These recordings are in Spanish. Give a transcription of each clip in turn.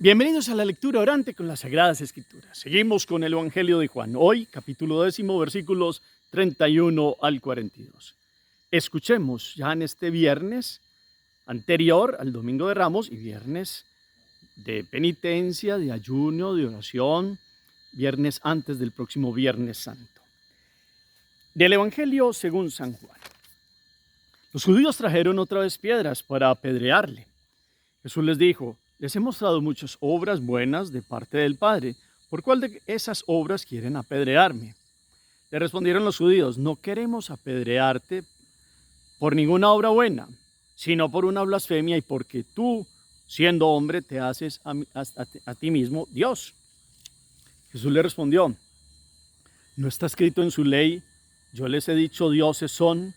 Bienvenidos a la lectura orante con las Sagradas Escrituras. Seguimos con el Evangelio de Juan. Hoy, capítulo 10, versículos 31 al 42. Escuchemos ya en este viernes anterior al Domingo de Ramos y viernes de penitencia, de ayuno, de oración, viernes antes del próximo Viernes Santo. Del Evangelio según San Juan. Los judíos trajeron otra vez piedras para apedrearle. Jesús les dijo: les he mostrado muchas obras buenas de parte del Padre. ¿Por cuál de esas obras quieren apedrearme? Le respondieron los judíos: no queremos apedrearte por ninguna obra buena, sino por una blasfemia y porque tú, siendo hombre, te haces a ti mismo Dios. Jesús le respondió: ¿no está escrito en su ley, yo les he dicho dioses son?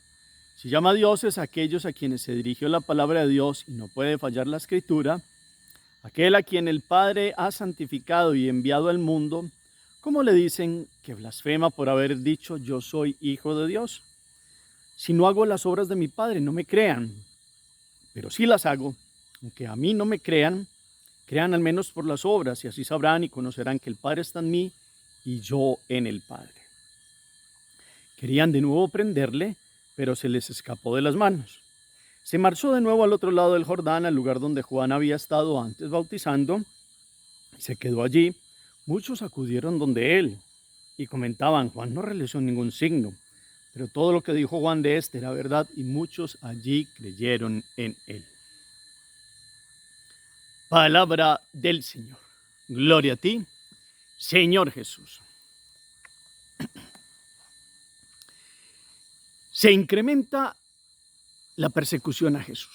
Si llama dioses a aquellos a quienes se dirigió la palabra de Dios y no puede fallar la escritura, aquel a quien el Padre ha santificado y enviado al mundo, ¿cómo le dicen que blasfema por haber dicho yo soy hijo de Dios? Si no hago las obras de mi Padre, no me crean, pero si las hago, aunque a mí no me crean, crean al menos por las obras, y así sabrán y conocerán que el Padre está en mí y yo en el Padre. Querían de nuevo prenderle, pero se les escapó de las manos. Se marchó de nuevo al otro lado del Jordán, al lugar donde Juan había estado antes bautizando, y se quedó allí. Muchos acudieron donde él y comentaban: Juan no realizó ningún signo, pero todo lo que dijo Juan de este era verdad, y muchos allí creyeron en él. Palabra del Señor. Gloria a ti, Señor Jesús. Se incrementa la persecución a Jesús.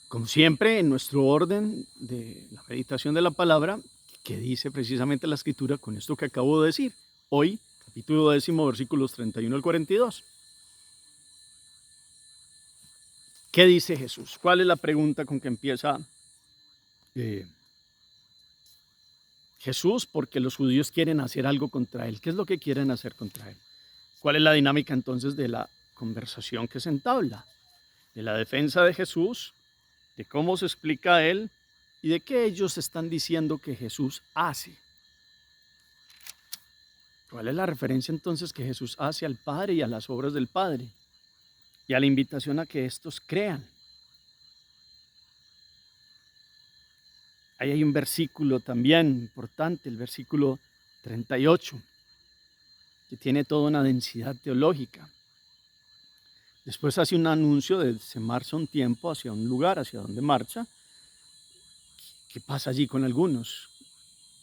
Como siempre, en nuestro orden de la meditación de la palabra, que dice precisamente la Escritura con esto que acabo de decir. Hoy, capítulo 10, versículos 31 al 42. ¿Qué dice Jesús? ¿Cuál es la pregunta con que empieza Jesús? Porque los judíos quieren hacer algo contra él. ¿Qué es lo que quieren hacer contra él? ¿Cuál es la dinámica entonces de la conversación que se entabla? De la defensa de Jesús, de cómo se explica a él y de qué ellos están diciendo que Jesús hace. ¿Cuál es la referencia entonces que Jesús hace al Padre y a las obras del Padre? Y a la invitación a que estos crean. Ahí hay un versículo también importante, el versículo 38, que tiene toda una densidad teológica. Después hace un anuncio de se marcha un tiempo hacia un lugar, hacia donde marcha. ¿Qué pasa allí con algunos?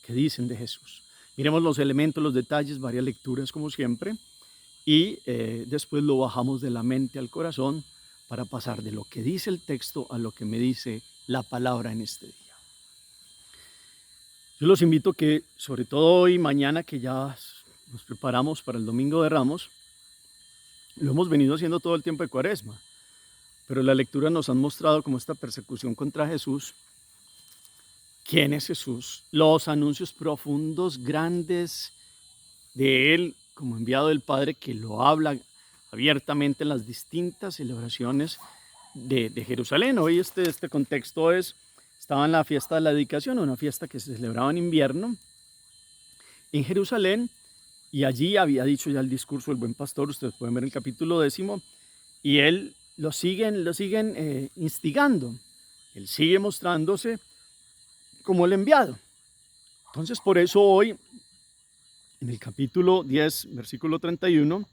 ¿Qué dicen de Jesús? Miremos los elementos, los detalles, varias lecturas como siempre. Y después lo bajamos de la mente al corazón para pasar de lo que dice el texto a lo que me dice la palabra en este día. Yo los invito que, sobre todo hoy y mañana, que ya nos preparamos para el Domingo de Ramos, lo hemos venido haciendo todo el tiempo de Cuaresma, pero la lectura nos han mostrado como esta persecución contra Jesús. ¿Quién es Jesús? Los anuncios profundos, grandes de él como enviado del Padre, que lo habla abiertamente en las distintas celebraciones de Jerusalén. Hoy este contexto estaba en la fiesta de la dedicación, una fiesta que se celebraba en invierno en Jerusalén, y allí había dicho ya el discurso del buen pastor. Ustedes pueden ver el capítulo 10, y él lo siguen instigando. Él sigue mostrándose como el enviado. Entonces, por eso hoy, en el capítulo 10, versículo 31,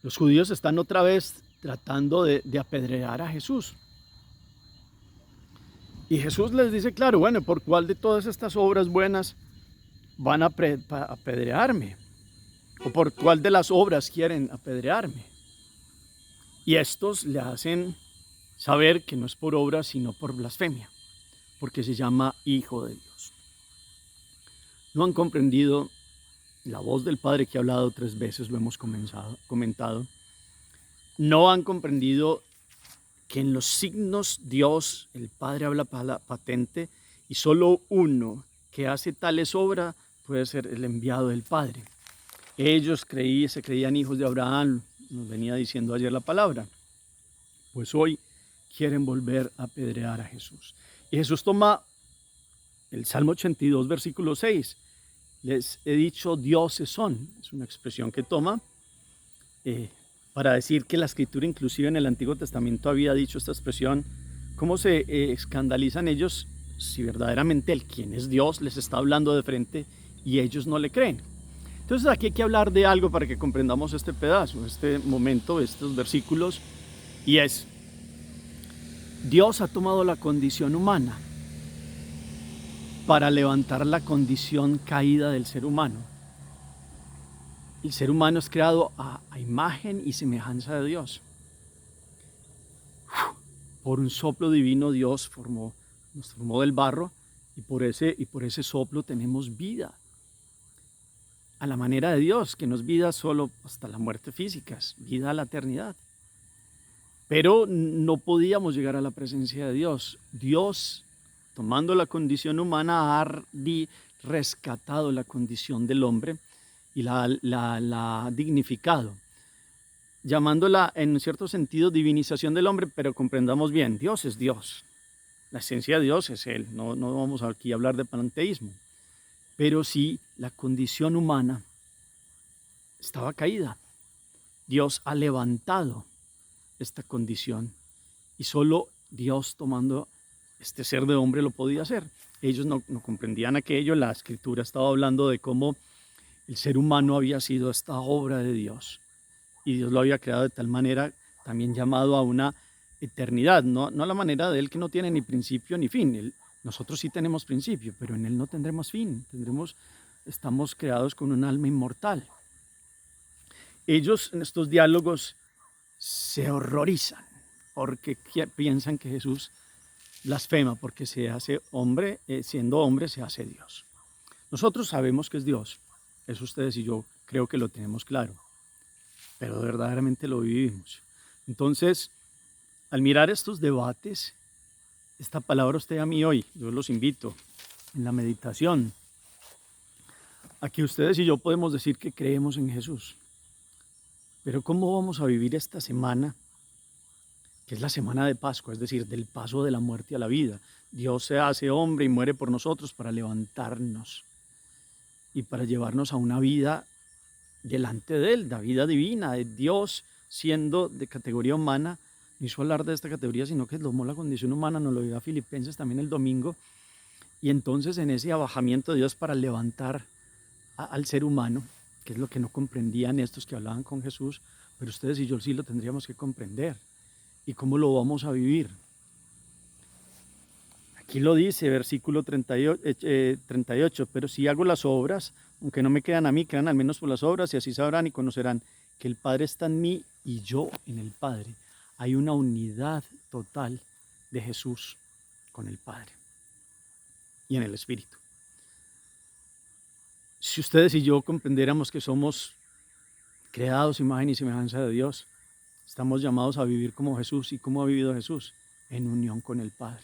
los judíos están otra vez tratando de apedrear a Jesús. Y Jesús les dice claro: bueno, ¿por cuál de todas estas obras buenas van a apedrearme? ¿O por cuál de las obras quieren apedrearme? Y estos le hacen saber que no es por obra, sino por blasfemia, porque se llama Hijo de Dios. No han comprendido la voz del Padre, que ha hablado 3 veces, lo hemos comentado. No han comprendido que en los signos Dios, el Padre, habla patente, y solo uno que hace tales obras puede ser el enviado del Padre. Ellos se creían hijos de Abraham, nos venía diciendo ayer la palabra. Pues hoy quieren volver a apedrear a Jesús. Y Jesús toma el Salmo 82, versículo 6. Les he dicho dioses son. Es una expresión que toma para decir que la Escritura, inclusive en el Antiguo Testamento, había dicho esta expresión. ¿Cómo se escandalizan ellos si verdaderamente el quien es Dios les está hablando de frente y ellos no le creen? Entonces aquí hay que hablar de algo para que comprendamos este pedazo, este momento, estos versículos, y es: Dios ha tomado la condición humana para levantar la condición caída del ser humano. El ser humano es creado a imagen y semejanza de Dios. Por un soplo divino Dios nos formó del barro, y por ese soplo tenemos vida. A la manera de Dios, que no es vida solo hasta la muerte física, es vida a la eternidad. Pero no podíamos llegar a la presencia de Dios. Dios, tomando la condición humana, ha rescatado la condición del hombre y la ha dignificado, llamándola en cierto sentido divinización del hombre, pero comprendamos bien, Dios es Dios. La esencia de Dios es Él. No vamos aquí a hablar de panteísmo. Pero sí, la condición humana estaba caída. Dios ha levantado esta condición y solo Dios, tomando este ser de hombre, lo podía hacer. Ellos no comprendían aquello. La Escritura estaba hablando de cómo el ser humano había sido esta obra de Dios y Dios lo había creado de tal manera, también llamado a una eternidad, no a la manera de Él que no tiene ni principio ni fin. Nosotros sí tenemos principio, pero en Él no tendremos fin. Estamos creados con un alma inmortal. Ellos en estos diálogos se horrorizan porque piensan que Jesús blasfema porque se hace hombre, siendo hombre se hace Dios. Nosotros sabemos que es Dios. Eso ustedes y yo creo que lo tenemos claro, pero verdaderamente lo vivimos. Entonces, al mirar estos debates, esta palabra usted a mí hoy, yo los invito en la meditación a que ustedes y yo podemos decir que creemos en Jesús. Pero ¿cómo vamos a vivir esta semana, que es la semana de Pascua, es decir, del paso de la muerte a la vida? Dios se hace hombre y muere por nosotros para levantarnos y para llevarnos a una vida delante de Él, la vida divina, de Dios siendo de categoría humana. No hizo hablar de esta categoría, sino que tomó la condición humana, nos lo dio a Filipenses también el domingo. Y entonces en ese abajamiento de Dios para levantar al ser humano, que es lo que no comprendían estos que hablaban con Jesús, pero ustedes y yo sí lo tendríamos que comprender. ¿Y cómo lo vamos a vivir? Aquí lo dice, versículo 38, pero si hago las obras, aunque no me crean a mí, crean al menos por las obras, y así sabrán y conocerán que el Padre está en mí y yo en el Padre. Hay una unidad total de Jesús con el Padre y en el Espíritu. Si ustedes y yo comprendiéramos que somos creados imagen y semejanza de Dios, estamos llamados a vivir como Jesús. ¿Y cómo ha vivido Jesús? En unión con el Padre.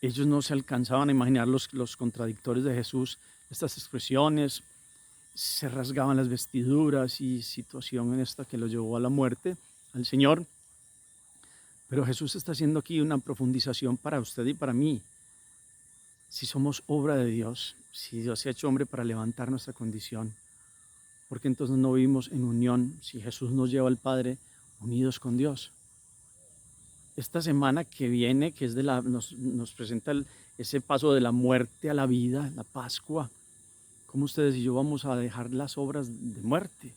Ellos no se alcanzaban a imaginar los contradictores de Jesús, estas expresiones, se rasgaban las vestiduras y situación en esta que los llevó a la muerte, al Señor. Pero Jesús está haciendo aquí una profundización para usted y para mí. Si somos obra de Dios, si Dios se ha hecho hombre para levantar nuestra condición, ¿por qué entonces no vivimos en unión si Jesús nos lleva al Padre unidos con Dios? Esta semana que viene, que es nos presenta ese paso de la muerte a la vida, la Pascua, ¿cómo ustedes y yo vamos a dejar las obras de muerte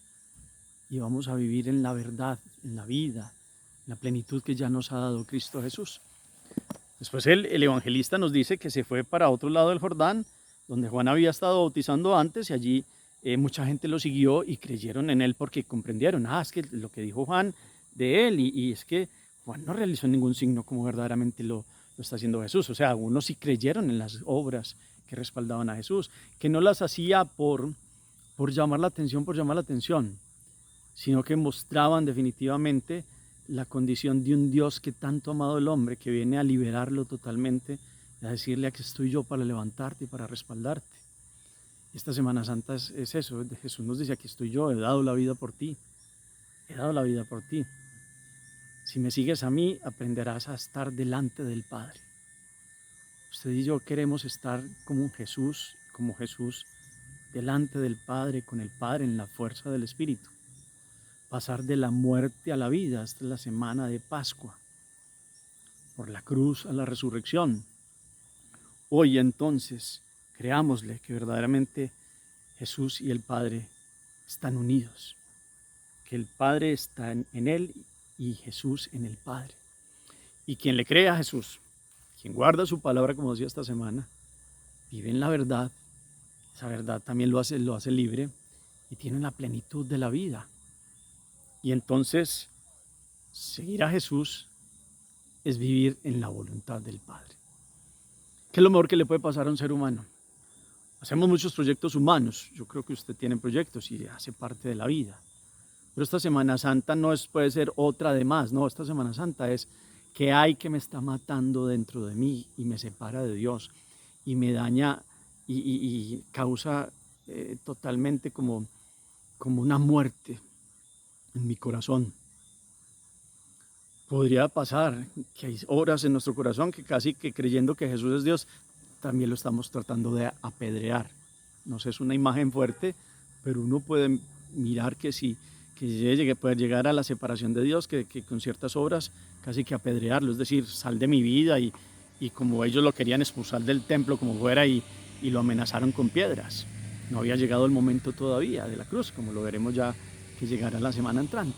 y vamos a vivir en la verdad, en la vida, en la plenitud que ya nos ha dado Cristo Jesús? Después el evangelista nos dice que se fue para otro lado del Jordán, donde Juan había estado bautizando antes, y allí mucha gente lo siguió y creyeron en él porque comprendieron, es que lo que dijo Juan de él, y es que Juan no realizó ningún signo como verdaderamente lo está haciendo Jesús. O sea, algunos sí creyeron en las obras que respaldaban a Jesús, que no las hacía por llamar la atención, sino que mostraban definitivamente la condición de un Dios que tanto ha amado al hombre, que viene a liberarlo totalmente, a decirle: aquí estoy yo para levantarte y para respaldarte. Esta Semana Santa es eso. Jesús nos dice: aquí estoy yo, he dado la vida por ti, he dado la vida por ti. Si me sigues a mí, aprenderás a estar delante del Padre. Usted y yo queremos estar como Jesús, delante del Padre, con el Padre en la fuerza del Espíritu. Pasar de la muerte a la vida. Esta es la semana de Pascua. Por la cruz a la resurrección. Hoy entonces, creámosle que verdaderamente Jesús y el Padre están unidos. Que el Padre está en Él y Jesús en el Padre. Y quien le cree a Jesús, quien guarda su palabra, como decía esta semana, vive en la verdad. Esa verdad también lo hace libre y tiene la plenitud de la vida. Y entonces, seguir a Jesús es vivir en la voluntad del Padre. ¿Qué es lo mejor que le puede pasar a un ser humano? Hacemos muchos proyectos humanos. Yo creo que usted tiene proyectos y hace parte de la vida. Pero esta Semana Santa no puede ser otra de más. No, esta Semana Santa es que hay que me está matando dentro de mí y me separa de Dios y me daña y causa totalmente como una muerte en mi corazón. Podría pasar que hay horas en nuestro corazón que casi que creyendo que Jesús es Dios, también lo estamos tratando de apedrear. No sé, es una imagen fuerte, pero uno puede mirar que si puede llegar a la separación de Dios, que con ciertas obras casi que apedrearlo, es decir, sal de mi vida y como ellos lo querían expulsar del templo como fuera y lo amenazaron con piedras. No había llegado el momento todavía de la cruz, como lo veremos ya que llegará la semana entrante.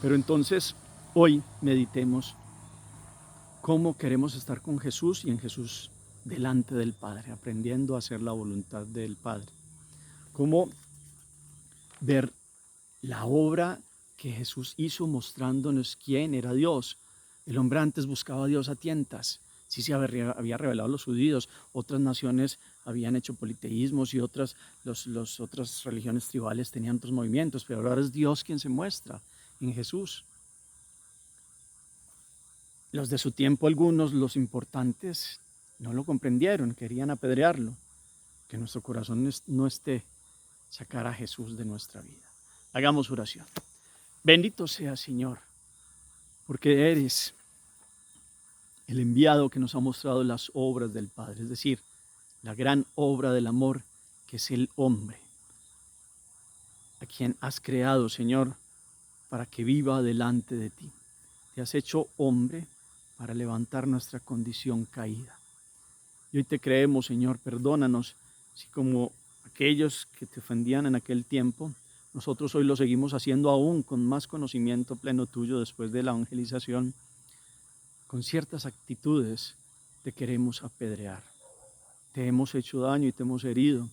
Pero entonces, hoy meditemos cómo queremos estar con Jesús y en Jesús delante del Padre, aprendiendo a hacer la voluntad del Padre. Cómo ver la obra que Jesús hizo mostrándonos quién era Dios. El hombre antes buscaba a Dios a tientas. Sí se había revelado a los judíos, otras naciones habían hecho politeísmos y otras religiones tribales tenían otros movimientos, pero ahora es Dios quien se muestra en Jesús. Los de su tiempo, algunos, los importantes, no lo comprendieron, querían apedrearlo. Que nuestro corazón no esté sacar a Jesús de nuestra vida. Hagamos oración. Bendito sea, Señor, porque eres el enviado que nos ha mostrado las obras del Padre, es decir, la gran obra del amor que es el hombre, a quien has creado, Señor, para que viva delante de ti. Te has hecho hombre para levantar nuestra condición caída. Y hoy te creemos, Señor, perdónanos, si como aquellos que te ofendían en aquel tiempo, nosotros hoy lo seguimos haciendo aún con más conocimiento pleno tuyo después de la evangelización, con ciertas actitudes te queremos apedrear. Te hemos hecho daño y te hemos herido.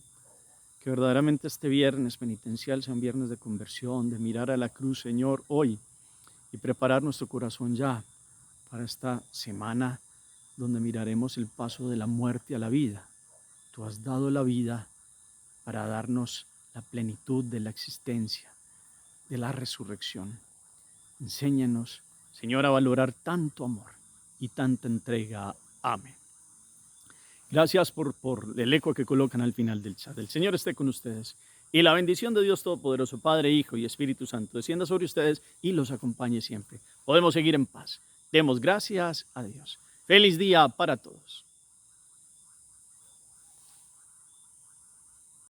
Que verdaderamente este viernes penitencial sea un viernes de conversión, de mirar a la cruz, Señor, hoy y preparar nuestro corazón ya para esta semana donde miraremos el paso de la muerte a la vida. Tú has dado la vida para darnos la plenitud de la existencia, de la resurrección. Enséñanos, Señor, a valorar tanto amor y tanta entrega. Amén. Gracias por el eco que colocan al final del chat. El Señor esté con ustedes. Y la bendición de Dios Todopoderoso, Padre, Hijo y Espíritu Santo, descienda sobre ustedes y los acompañe siempre. Podemos seguir en paz. Demos gracias a Dios. Feliz día para todos.